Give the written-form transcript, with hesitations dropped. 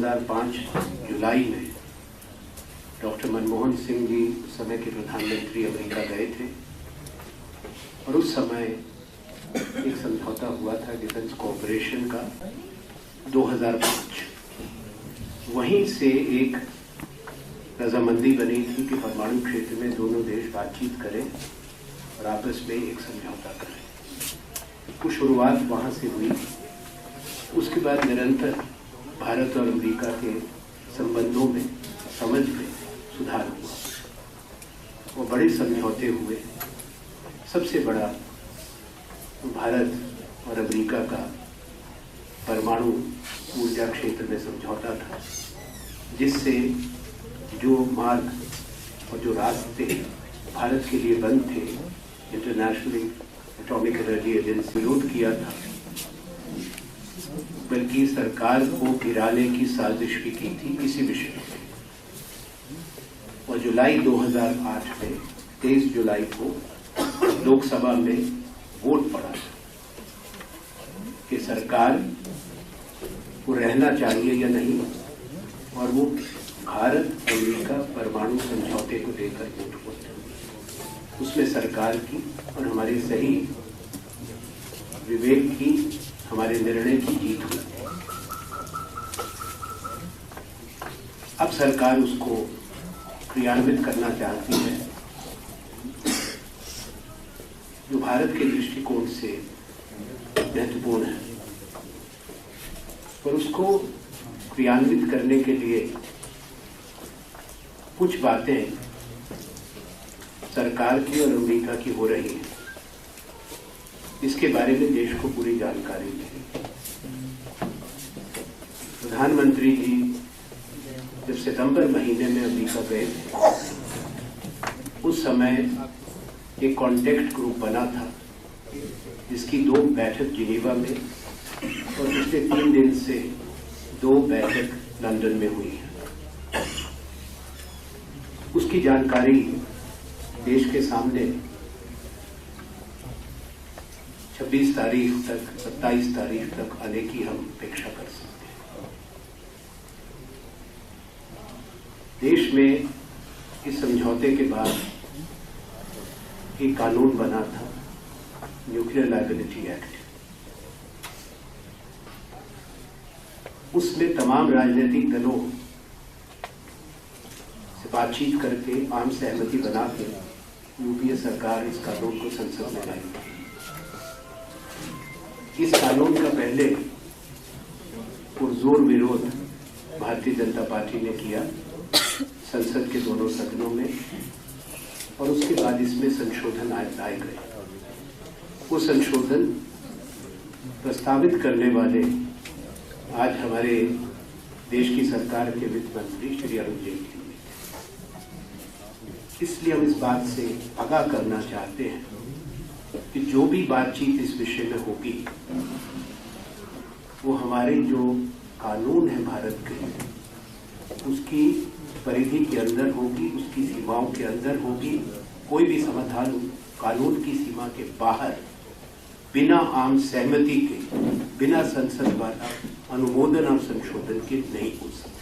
2005 जुलाई में डॉक्टर मनमोहन सिंह जी उस समय के प्रधानमंत्री अमेरिका गए थे और उस समय एक समझौता हुआ था डिफेंस कोऑपरेशन का 2005। वहीं से एक रजामंदी बनी थी कि परमाणु क्षेत्र में दोनों देश बातचीत करें और आपस में एक समझौता करें। तो शुरुआत वहाँ से हुई। उसके बाद निरंतर भारत और अमेरिका के संबंधों में समझ में सुधार हुआ और बड़े समझौते हुए। सबसे बड़ा भारत और अमेरिका का परमाणु ऊर्जा क्षेत्र में समझौता था, जिससे जो मार्ग और जो रास्ते भारत के लिए बंद थे, इंटरनेशनल एटॉमिक एनर्जी एजेंसी विरोध किया था, बल्कि सरकार को गिराने की साजिश भी की थी इसी विषय में। और जुलाई 2008 में 23 जुलाई को लोकसभा में वोट पड़ा कि सरकार को रहना चाहिए या नहीं, और वो भारत अमेरिका परमाणु समझौते को लेकर वोट हुआ। उसमें सरकार की और हमारे सही विवेक की, हमारे निर्णय की जीत हुई। अब सरकार उसको क्रियान्वित करना चाहती है, जो भारत के दृष्टिकोण से महत्वपूर्ण है। पर उसको क्रियान्वित करने के लिए कुछ बातें सरकार की और अमेरिका की हो रही हैं। इसके बारे में देश को पूरी जानकारी है। प्रधानमंत्री जी जब सितंबर महीने में अमेरिका गए थे, उस समय एक कॉन्टेक्ट ग्रुप बना था, जिसकी 2 बैठक जिनेवा में और पिछले 3 दिन से 2 बैठक लंदन में हुई है। उसकी जानकारी देश के सामने 26 तारीख तक, 27 तारीख तक आने की हम अपेक्षा कर सकते हैं। देश में इस समझौते के बाद एक कानून बना था, न्यूक्लियर लायबिलिटी एक्ट। उसमें तमाम राजनीतिक दलों से बातचीत करके आम सहमति बना के यूपीए सरकार इस कानून को संसद में लाई। इस कानून का पहले पुरजोर विरोध भारतीय जनता पार्टी ने किया संसद के दोनों सदनों में, और उसके बाद इसमें संशोधन लाए गए। वो संशोधन प्रस्तावित करने वाले आज हमारे देश की सरकार के वित्त मंत्री श्री अरुण जेटली। इसलिए हम इस बात से आगाह करना चाहते हैं कि जो भी बातचीत इस विषय में होगी, वो हमारे जो कानून है भारत के, उसकी परिधि के अंदर होगी, उसकी सीमाओं के अंदर होगी। कोई भी समाधान कानून की सीमा के बाहर बिना आम सहमति के, बिना संसद द्वारा अनुमोदन और संशोधन के नहीं हो सकता।